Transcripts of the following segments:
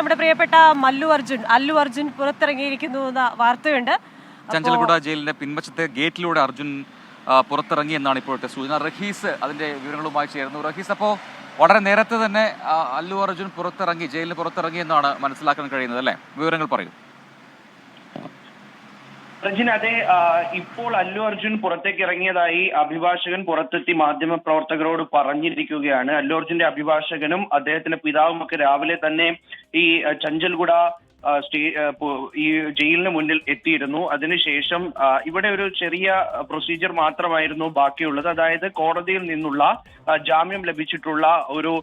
നമ്മുടെ പ്രിയപ്പെട്ട അല്ലു അർജുൻ പുറത്തിറങ്ങിയിരിക്കുന്നു എന്ന വാർത്തയുണ്ട്. ചഞ്ചൽഗുഡ ജയിലിന്റെ പിൻവശത്തെ ഗേറ്റിലൂടെ അർജുൻ പുറത്തിറങ്ങി എന്നാണ് ഇപ്പോഴത്തെ സൂചന. റഹീസ് അതിന്റെ വിവരങ്ങളുമായി ചേർന്നു. റഹീസ്, അപ്പോൾ വളരെ നേരത്തെ തന്നെ അല്ലു അർജുൻ ജയിലിന് പുറത്തിറങ്ങി എന്നാണ് മനസ്സിലാക്കാൻ കഴിയുന്നത് അല്ലേ? വിവരങ്ങൾ പറയൂ. പ്രജിൻ, അതെ, ഇപ്പോൾ അല്ലു അർജുൻ പുറത്തേക്ക് ഇറങ്ങിയതായി അഭിഭാഷകൻ പുറത്തെത്തി മാധ്യമ പ്രവർത്തകരോട് പറഞ്ഞിരിക്കുകയാണ്. അല്ലു അർജുന്റെ അഭിഭാഷകനും അദ്ദേഹത്തിന്റെ പിതാവും ഒക്കെ രാവിലെ തന്നെ ഈ ചഞ്ചൽഗുഡ ഈ ജയിലിന് മുന്നിൽ എത്തിയിരുന്നു. അതിനുശേഷം ഇവിടെ ഒരു ചെറിയ പ്രൊസീജിയർ മാത്രമായിരുന്നു ബാക്കിയുള്ളത്. അതായത് കോടതിയിൽ നിന്നുള്ള ജാമ്യം ലഭിച്ചിട്ടുള്ള ഒരു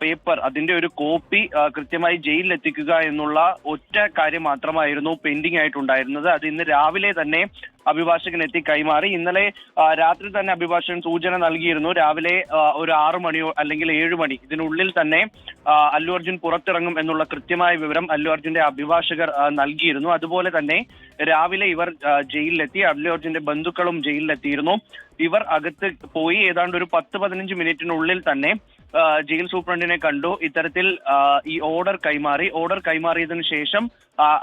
പേപ്പർ, അതിന്റെ ഒരു കോപ്പി കൃത്യമായി ജയിലിൽ എത്തിക്കുക എന്നുള്ള ഒറ്റ കാര്യം മാത്രമായിരുന്നു പെൻഡിംഗ് ആയിട്ടുണ്ടായിരുന്നത്. അത് ഇന്ന് രാവിലെ തന്നെ അഭിഭാഷകൻ എത്തി കൈമാറി. ഇന്നലെ രാത്രി തന്നെ അഭിഭാഷകൻ സൂചന നൽകിയിരുന്നു. രാവിലെ ഒരു 6 മണിയോ അല്ലെങ്കിൽ 7 മണി ഇതിനുള്ളിൽ തന്നെ അല്ലു അർജുൻ പുറത്തിറങ്ങും എന്നുള്ള കൃത്യമായ വിവരം അല്ലു അർജുന്റെ അഭിഭാഷകർ നൽകിയിരുന്നു. അതുപോലെ തന്നെ രാവിലെ ഇവർ ജയിലിലെത്തി. അല്ലു അർജുന്റെ ബന്ധുക്കളും ജയിലിലെത്തിയിരുന്നു. ഇവർ അകത്ത് പോയി ഏതാണ്ട് ഒരു 10-15 മിനിറ്റിനുള്ളിൽ തന്നെ ജയിൽ സൂപ്രണ്ടിനെ കണ്ടു. ഇത്തരത്തിൽ ഈ ഓർഡർ കൈമാറിയതിനു ശേഷം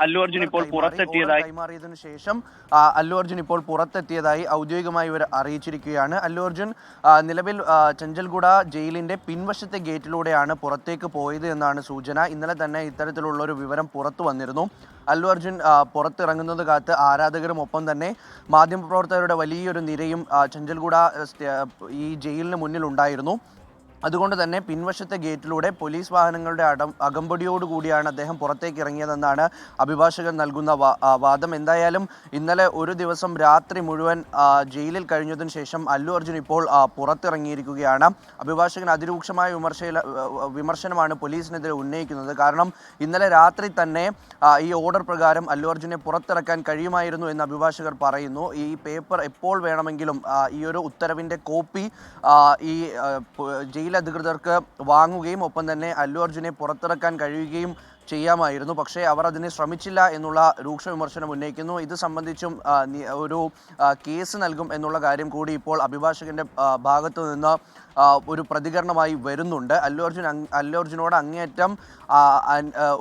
അല്ലു അർജുൻ ഇപ്പോൾ പുറത്തെത്തിയതായി ഔദ്യോഗികമായി ഇവർ അറിയിച്ചിരിക്കുകയാണ്. അല്ലു അർജുൻ നിലവിൽ ചഞ്ചൽഗുഡ ജയിലിന്റെ പിൻവശത്തെ ഗേറ്റിലൂടെയാണ് പുറത്തേക്ക് പോയത് എന്നാണ് സൂചന. ഇന്നലെ തന്നെ ഇത്തരത്തിലുള്ള ഒരു വിവരം പുറത്തു വന്നിരുന്നു. അല്ലു അർജുൻ പുറത്തിറങ്ങുന്നത് കാത്ത് ആരാധകരും ഒപ്പം തന്നെ മാധ്യമപ്രവർത്തകരുടെ വലിയൊരു നിരയും ചഞ്ചൽഗുഡ ഈ ജയിലിന് മുന്നിൽ ഉണ്ടായിരുന്നു. അതുകൊണ്ട് തന്നെ പിൻവശത്തെ ഗേറ്റിലൂടെ പോലീസ് വാഹനങ്ങളുടെ അകമ്പടിയോടുകൂടിയാണ് അദ്ദേഹം പുറത്തേക്ക് ഇറങ്ങിയതെന്നാണ് അഭിഭാഷകൻ നൽകുന്ന വാദം. എന്തായാലും ഇന്നലെ ഒരു ദിവസം രാത്രി മുഴുവൻ ജയിലിൽ കഴിഞ്ഞതിന് ശേഷം അല്ലു അർജുൻ ഇപ്പോൾ പുറത്തിറങ്ങിയിരിക്കുകയാണ്. അഭിഭാഷകൻ അതിരൂക്ഷമായ വിമർശനമാണ് പോലീസിനെതിരെ ഉന്നയിക്കുന്നത്. കാരണം ഇന്നലെ രാത്രി തന്നെ ഈ ഓർഡർ പ്രകാരം അല്ലു അർജുനെ പുറത്തിറക്കാൻ കഴിയുമായിരുന്നു എന്ന് അഭിഭാഷകർ പറയുന്നു. ഈ പേപ്പർ എപ്പോൾ വേണമെങ്കിലും ഈ ഒരു ഉത്തരവിൻ്റെ കോപ്പി ഈ ജയിൽ അധികൃതർക്ക് വാങ്ങുകയും ഒപ്പം തന്നെ അല്ലു അർജുനെ പുറത്തിറക്കാൻ കഴിയുകയും ചെയ്യാമായിരുന്നു. പക്ഷേ അവർ അതിന് ശ്രമിച്ചില്ല എന്നുള്ള രൂക്ഷ വിമർശനം ഉന്നയിക്കുന്നു. ഇത് സംബന്ധിച്ചും ഒരു കേസ് നൽകും എന്നുള്ള കാര്യം കൂടി ഇപ്പോൾ അഭിഭാഷകന്റെ ഭാഗത്തു നിന്ന് ഒരു പ്രതികരണമായി വരുന്നുണ്ട്. അല്ലു അർജുനോട് അങ്ങേയറ്റം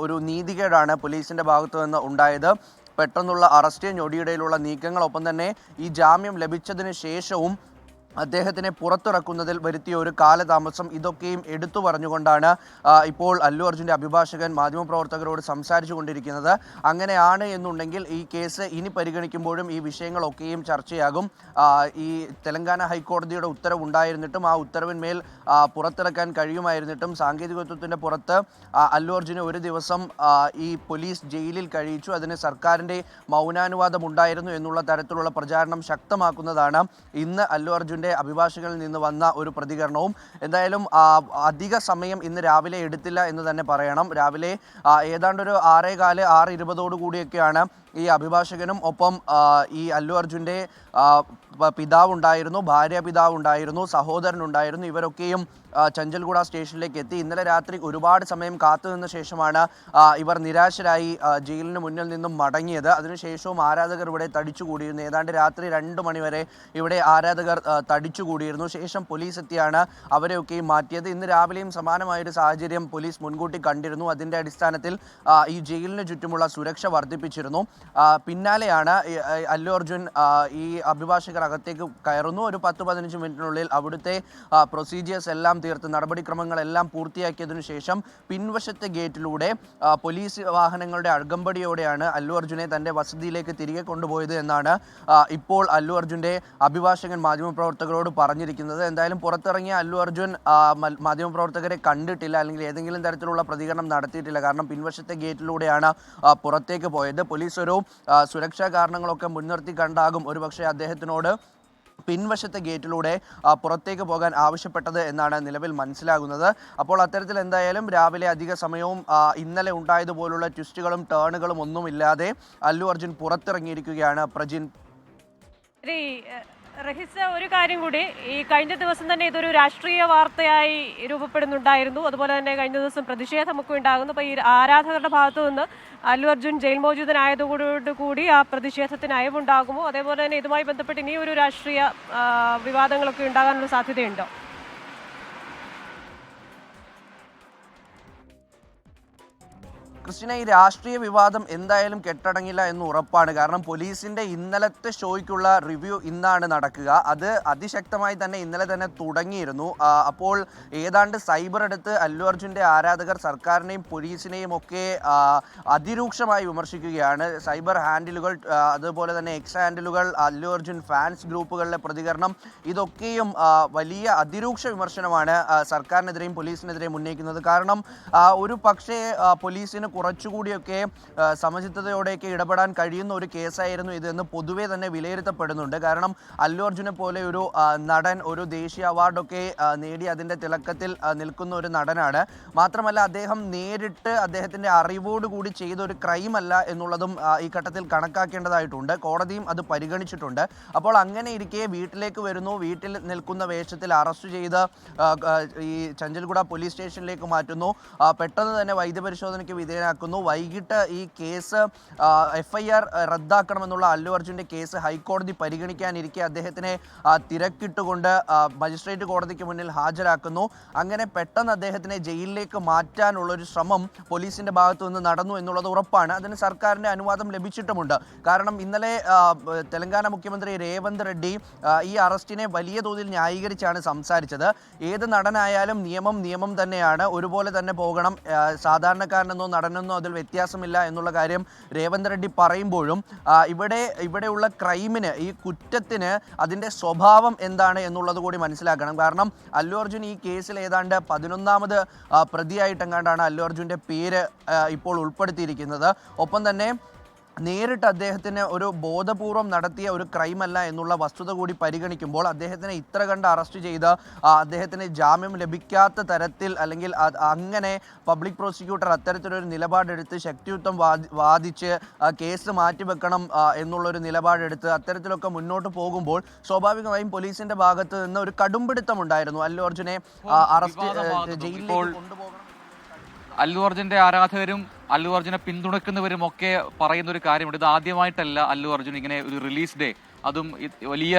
ഒരു നീതികേടാണ് പോലീസിന്റെ ഭാഗത്തു നിന്ന് ഉണ്ടായത്. പെട്ടെന്നുള്ള അറസ്റ്റ്, ഞൊടിയിടയിലുള്ള നീക്കങ്ങളൊപ്പം തന്നെ ഈ ജാമ്യം ലഭിച്ചതിന് ശേഷവും അദ്ദേഹത്തിനെ പുറത്തിറക്കുന്നതിൽ വരുത്തിയ ഒരു കാലതാമസം, ഇതൊക്കെയും എടുത്തു പറഞ്ഞുകൊണ്ടാണ് ഇപ്പോൾ അല്ലു അർജുൻ്റെ അഭിഭാഷകൻ മാധ്യമപ്രവർത്തകരോട് സംസാരിച്ചു കൊണ്ടിരിക്കുന്നത്. അങ്ങനെയാണ് എന്നുണ്ടെങ്കിൽ ഈ കേസ് ഇനി പരിഗണിക്കുമ്പോഴും ഈ വിഷയങ്ങളൊക്കെയും ചർച്ചയാകും. ഈ തെലങ്കാന ഹൈക്കോടതിയുടെ ഉത്തരവുണ്ടായിരുന്നിട്ടും ആ ഉത്തരവിന്മേൽ പുറത്തിറക്കാൻ കഴിയുമായിരുന്നിട്ടും സാങ്കേതികത്വത്തിൻ്റെ പുറത്ത് അല്ലു അർജുനെ ഒരു ദിവസം ഈ പോലീസ് ജയിലിൽ കഴിയിച്ചു. അതിന് സർക്കാരിൻ്റെ മൗനാനുവാദം ഉണ്ടായിരുന്നു എന്നുള്ള തരത്തിലുള്ള പ്രചാരണം ശക്തമാക്കുന്നതാണ് ഇന്ന് അല്ലു അർജുൻ അഭിഭാഷകനിൽ നിന്ന് വന്ന ഒരു പ്രതികരണവും. എന്തായാലും അധിക സമയം ഇന്ന് രാവിലെ എടുത്തില്ല എന്ന് തന്നെ പറയണം. രാവിലെ ഏതാണ്ട് ഒരു 6:15, 6:20 കൂടിയൊക്കെയാണ് ഈ അഭിഭാഷകനും ഒപ്പം ഈ അല്ലു അർജുൻ്റെ പിതാവുണ്ടായിരുന്നു, പിതാവുണ്ടായിരുന്നു, സഹോദരനുണ്ടായിരുന്നു. ഇവരൊക്കെയും ചഞ്ചൽഗുഡ സ്റ്റേഷനിലേക്ക് എത്തി. ഇന്നലെ രാത്രി ഒരുപാട് സമയം കാത്തുനിന്ന ശേഷമാണ് ഇവർ നിരാശരായി ജയിലിന് മുന്നിൽ നിന്നും മടങ്ങിയത്. അതിനുശേഷവും ആരാധകർ ഇവിടെ തടിച്ചുകൂടിയിരുന്നു. ഏതാണ്ട് രാത്രി 2 മണി വരെ ഇവിടെ ആരാധകർ തടിച്ചുകൂടിയിരുന്നു. ശേഷം പോലീസ് എത്തിയാണ് അവരെയൊക്കെയും മാറ്റിയത്. ഇന്ന് രാവിലെയും സമാനമായൊരു സാഹചര്യം പോലീസ് മുൻകൂട്ടി കണ്ടിരുന്നു. അതിൻ്റെ അടിസ്ഥാനത്തിൽ ഈ ജയിലിന് ചുറ്റുമുള്ള സുരക്ഷ വർദ്ധിപ്പിച്ചിരുന്നു. പിന്നാലെയാണ് അല്ലു അർജുൻ ഈ അഭിഭാഷകർ അകത്തേക്ക് കയറുന്നു. ഒരു 10-15 മിനിറ്റിനുള്ളിൽ അവിടുത്തെ പ്രൊസീജിയേഴ്സ് എല്ലാം തീർത്ത് നടപടിക്രമങ്ങളെല്ലാം പൂർത്തിയാക്കിയതിനു ശേഷം പിൻവശത്തെ ഗേറ്റിലൂടെ പോലീസ് വാഹനങ്ങളുടെ അകമ്പടിയോടെയാണ് അല്ലു അർജുനെ തൻ്റെ വസതിയിലേക്ക് തിരികെ കൊണ്ടുപോയത് എന്നാണ് ഇപ്പോൾ അല്ലു അർജുൻ്റെ അഭിഭാഷകൻ മാധ്യമപ്രവർത്തകരോട് പറഞ്ഞിരിക്കുന്നത്. എന്തായാലും പുറത്തിറങ്ങിയ അല്ലു അർജുൻ മാധ്യമപ്രവർത്തകരെ കണ്ടിട്ടില്ല, അല്ലെങ്കിൽ ഏതെങ്കിലും തരത്തിലുള്ള പ്രതികരണം നടത്തിയിട്ടില്ല. കാരണം പിൻവശത്തെ ഗേറ്റിലൂടെയാണ് പുറത്തേക്ക് പോയത്. പോലീസ് ഒരു സുരക്ഷാ കാരണങ്ങളൊക്കെ മുൻനിർത്തി കണ്ടാകും ഒരുപക്ഷെ അദ്ദേഹത്തിനോട് പിൻവശത്തെ ഗേറ്റിലൂടെ പുറത്തേക്ക് പോകാൻ ആവശ്യപ്പെട്ടത് എന്നാണ് നിലവിൽ മനസ്സിലാകുന്നത്. അപ്പോൾ അത്തരത്തിൽ എന്തായാലും രാവിലെ അധിക സമയവും ഇന്നലെ ഉണ്ടായതുപോലുള്ള ട്വിസ്റ്റുകളും ടേണുകളും ഒന്നുമില്ലാതെ അല്ലു അർജുൻ പുറത്തിറങ്ങിയിരിക്കുകയാണ്. പ്രജിൻ, റഹിസ്, ഒരു കാര്യം കൂടി, ഈ കഴിഞ്ഞ ദിവസം തന്നെ ഇതൊരു രാഷ്ട്രീയ വാർത്തയായി രൂപപ്പെടുന്നുണ്ടായിരുന്നു. അതുപോലെ തന്നെ കഴിഞ്ഞ ദിവസം പ്രതിഷേധമൊക്കെ ഉണ്ടാകുന്നു. അപ്പോൾ ഈ ആരാധകരുടെ ഭാഗത്തു നിന്ന് അല്ലു അർജുൻ ജയിൽ മോചിതനായതോടുകൂടി ആ പ്രതിഷേധത്തിന് അയവുണ്ടാകുമോ? അതേപോലെ തന്നെ ഇതുമായി ബന്ധപ്പെട്ട് ഇനി ഒരു രാഷ്ട്രീയ വിവാദങ്ങളൊക്കെ ഉണ്ടാകാനുള്ള സാധ്യതയുണ്ടോ? ക്രിസ്റ്റിന, ഈ രാഷ്ട്രീയ വിവാദം എന്തായാലും കെട്ടടങ്ങില്ല എന്ന് ഉറപ്പാണ്. കാരണം പോലീസിന്റെ ഇന്നലത്തെ ഷോയ്ക്കുള്ള റിവ്യൂ ഇന്നാണ് നടക്കുക. അത് അതിശക്തമായി തന്നെ ഇന്നലെ തന്നെ തുടങ്ങിയിരുന്നു. അപ്പോൾ ഏതാണ്ട് സൈബർ എടുത്ത് അല്ലു അർജുൻ്റെ ആരാധകർ സർക്കാരിനെയും പോലീസിനെയും ഒക്കെ അതിരൂക്ഷമായി വിമർശിക്കുകയാണ്. സൈബർ ഹാൻഡിലുകൾ, അതുപോലെ തന്നെ എക്സ് ഹാൻഡിലുകൾ, അല്ലു അർജുൻ ഫാൻസ് ഗ്രൂപ്പുകളിലെ പ്രതികരണം, ഇതൊക്കെയും വലിയ അതിരൂക്ഷ വിമർശനമാണ് സർക്കാരിനെതിരെയും പോലീസിനെതിരെയും ഉന്നയിക്കുന്നത്. കാരണം ഒരു പക്ഷേ പോലീസിന് കുറച്ചുകൂടിയൊക്കെ സമചിത്തതയോടെയൊക്കെ ഇടപെടാൻ കഴിയുന്ന ഒരു കേസായിരുന്നു ഇതെന്ന് പൊതുവെ തന്നെ വിലയിരുത്തപ്പെടുന്നുണ്ട്. കാരണം അല്ലു അർജുനെ പോലെ ഒരു നടൻ ഒരു ദേശീയ അവാർഡൊക്കെ നേടി അതിൻ്റെ തിളക്കത്തിൽ നിൽക്കുന്ന ഒരു നടനാണ്. മാത്രമല്ല അദ്ദേഹം നേരിട്ട് അദ്ദേഹത്തിൻ്റെ അറിവോടുകൂടി ചെയ്ത ഒരു ക്രൈം അല്ല എന്നുള്ളതും ഈ ഘട്ടത്തിൽ കണക്കാക്കേണ്ടതായിട്ടുണ്ട്. കോടതിയും അത് പരിഗണിച്ചിട്ടുണ്ട്. അപ്പോൾ അങ്ങനെ ഇരിക്കെ വീട്ടിലേക്ക് വരുന്നു, വീട്ടിൽ നിൽക്കുന്ന വേഷത്തിൽ അറസ്റ്റ് ചെയ്ത് ഈ ചഞ്ചൽഗുഡ പോലീസ് സ്റ്റേഷനിലേക്ക് മാറ്റുന്നു. പെട്ടെന്ന് തന്നെ വൈദ്യപരിശോധനയ്ക്ക് വിധേയനാക്കുന്നു. വൈകിട്ട് ഈ കേസ് FIR റദ്ദാക്കണമെന്നുള്ള അല്ലു അർജുൻ്റെ കേസ് ഹൈക്കോടതി പരിഗണിക്കാനിരിക്കെ അദ്ദേഹത്തിനെ തിരക്കിട്ടുകൊണ്ട് മജിസ്ട്രേറ്റ് കോടതിക്ക് മുന്നിൽ ഹാജരാക്കുന്നു. അങ്ങനെ പെട്ടെന്ന് അദ്ദേഹത്തിനെ ജയിലിലേക്ക് മാറ്റാനുള്ളൊരു ശ്രമം പോലീസിൻ്റെ ഭാഗത്തു നിന്ന് നടന്നു എന്നുള്ളത് ഉറപ്പാണ്. അതിന് സർക്കാരിൻ്റെ അനുവാദം ലഭിച്ചിട്ടുമുണ്ട്. കാരണം ഇന്നലെ തെലങ്കാന മുഖ്യമന്ത്രി രേവന്ത് റെഡ്ഡി ഈ അറസ്റ്റിനെ വലിയ തോതിൽ ന്യായീകരിച്ചാണ് സംസാരിച്ചത്. ഏത് നടനായാലും നിയമം തന്നെയാണ്, ഒരുപോലെ തന്നെ പോകണം, സാധാരണക്കാരനെന്നോ നടനെന്നോ അതിൽ വ്യത്യാസമില്ല എന്നുള്ള കാര്യം രേവന്ത് റെഡ്ഡി പറയുമ്പോഴും ഇവിടെയുള്ള ക്രൈമിന്, ഈ കുറ്റത്തിന് അതിൻ്റെ സ്വഭാവം എന്താണ് എന്നുള്ളത് കൂടി മനസ്സിലാക്കണം. കാരണം അല്ലു അർജുൻ ഈ കേസിൽ ഏതാണ്ട് 11ാമത് പ്രതിയായിട്ടെങ്ങാണ്ടാണ് അല്ലു അർജുൻ്റെ പേര് ഇപ്പോൾ ഉൾപ്പെടുത്തിയിരിക്കുന്നത്. ഒപ്പം തന്നെ നേരിട്ട് അദ്ദേഹത്തിന് ഒരു ബോധപൂർവം നടത്തിയ ഒരു ക്രൈമല്ല എന്നുള്ള വസ്തുത കൂടി പരിഗണിക്കുമ്പോൾ അദ്ദേഹത്തിനെ ഇത്ര കണ്ട് അറസ്റ്റ് ചെയ്ത് അദ്ദേഹത്തിന് ജാമ്യം ലഭിക്കാത്ത തരത്തിൽ, അല്ലെങ്കിൽ അങ്ങനെ പബ്ലിക് പ്രോസിക്യൂട്ടർ അത്തരത്തിലൊരു നിലപാടെടുത്ത് ശക്തിയുക്തം വാദിച്ച് കേസ് മാറ്റിവെക്കണം എന്നുള്ളൊരു നിലപാടെടുത്ത് അത്തരത്തിലൊക്കെ മുന്നോട്ട് പോകുമ്പോൾ സ്വാഭാവികമായും പോലീസിന്റെ ഭാഗത്ത് നിന്ന് ഒരു കടുംപിടുത്തം ഉണ്ടായിരുന്നു. അല്ലു അർജുനെ അറസ്റ്റ് ജയിലിലേക്ക് കൊണ്ടുപോകണം. അല്ലു അർജുൻ്റെ ആരാധകരും അല്ലു അർജുനെ പിന്തുണയ്ക്കുന്നവരും ഒക്കെ പറയുന്ന ഒരു കാര്യമുണ്ട്. ഇത് ആദ്യമായിട്ടല്ല അല്ലു അർജുൻ ഇങ്ങനെ ഒരു റിലീസ് ഡേ, അതും വലിയ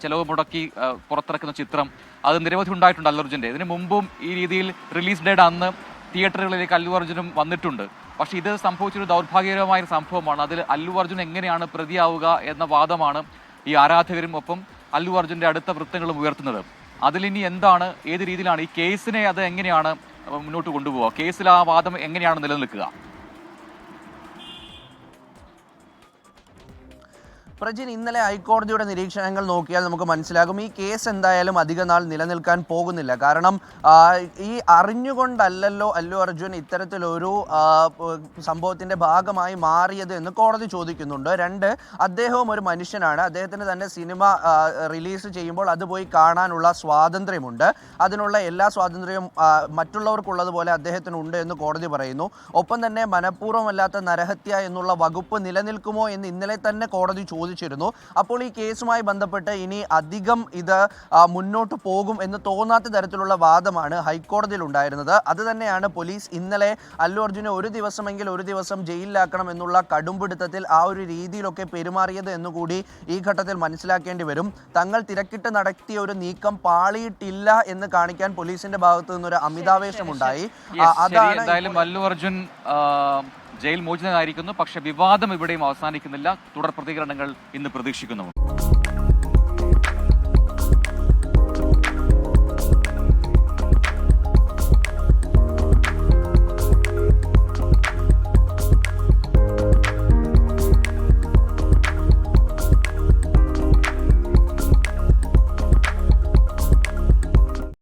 ചെലവ് മുടക്കി പുറത്തിറക്കുന്ന ചിത്രം, അത് നിരവധി ഉണ്ടായിട്ടുണ്ട് അല്ലു അർജുൻ്റെ. ഇതിനു മുമ്പും ഈ രീതിയിൽ റിലീസ് ഡേയുടെ അന്ന് തിയേറ്ററുകളിലേക്ക് അല്ലു അർജുനും വന്നിട്ടുണ്ട്. പക്ഷേ ഇത് സംഭവിച്ചൊരു ദൗർഭാഗ്യകരമായ ഒരു സംഭവമാണ്. അതിൽ അല്ലു അർജുൻ എങ്ങനെയാണ് പ്രതിയാവുക എന്ന വാദമാണ് ഈ ആരാധകരും ഒപ്പം അല്ലു അർജുൻ്റെ അടുത്ത വൃത്തങ്ങളും ഉയർത്തുന്നത്. അതിലിനി എന്താണ്, ഏത് രീതിയിലാണ് ഈ കേസിനെ അത് എങ്ങനെയാണ് മുന്നോട്ട് കൊണ്ടുപോവുക, കേസിൽ ആ വാദം എങ്ങനെയാണ് നിലനിൽക്കുക? പ്രജിൻ, ഇന്നലെ ഹൈക്കോടതിയുടെ നിരീക്ഷണങ്ങൾ നോക്കിയാൽ നമുക്ക് മനസ്സിലാകും ഈ കേസ് എന്തായാലും അധിക നാൾ നിലനിൽക്കാൻ പോകുന്നില്ല. കാരണം ഈ അറിഞ്ഞുകൊണ്ടല്ലല്ലോ അല്ലു അർജുൻ ഇത്തരത്തിലൊരു സംഭവത്തിൻ്റെ ഭാഗമായി മാറിയത് എന്ന് കോടതി ചോദിക്കുന്നുണ്ട്. 2, അദ്ദേഹവും ഒരു മനുഷ്യനാണ്. അദ്ദേഹത്തിന് തന്നെ സിനിമ റിലീസ് ചെയ്യുമ്പോൾ അത് പോയി കാണാനുള്ള സ്വാതന്ത്ര്യമുണ്ട്. അതിനുള്ള എല്ലാ സ്വാതന്ത്ര്യവും മറ്റുള്ളവർക്കുള്ളതുപോലെ അദ്ദേഹത്തിനുണ്ട് എന്ന് കോടതി പറയുന്നു. ഒപ്പം തന്നെ മനഃപൂർവ്വമല്ലാത്ത നരഹത്യ എന്നുള്ള വകുപ്പ് നിലനിൽക്കുമോ എന്ന് ഇന്നലെ തന്നെ കോടതി ചോദിച്ചിരുന്നു. അപ്പോൾ ഈ കേസുമായി ബന്ധപ്പെട്ട് ഇനി അധികം ഇത് മുന്നോട്ട് പോകും എന്ന് തോന്നാത്ത തരത്തിലുള്ള വാദമാണ് ഹൈക്കോടതിയിൽ ഉണ്ടായിരുന്നത്. അത് തന്നെയാണ് പോലീസ് ഇന്നലെ അല്ലു അർജുനെ ഒരു ദിവസം ജയിലിലാക്കണം എന്നുള്ള കടുംപിടുത്തത്തിൽ ആ ഒരു രീതിയിലൊക്കെ പെരുമാറിയത് എന്നുകൂടി ഈ ഘട്ടത്തിൽ മനസ്സിലാക്കേണ്ടി വരും. തങ്ങൾ തിരക്കിട്ട് നടത്തിയ ഒരു നീക്കം പാളിയിട്ടില്ല എന്ന് കാണിക്കാൻ പോലീസിന്റെ ഭാഗത്തു നിന്നൊരു അമിതാവേശമുണ്ടായി. അതാണ് എന്തായാലും അല്ലു അർജുൻ ജയിൽ മോചിതനായിരിക്കുന്നു. പക്ഷെ വിവാദം ഇവിടെയും അവസാനിക്കുന്നില്ല. തുടർ പ്രതികരണങ്ങൾ ഇന്ന് പ്രതീക്ഷിക്കുന്നു.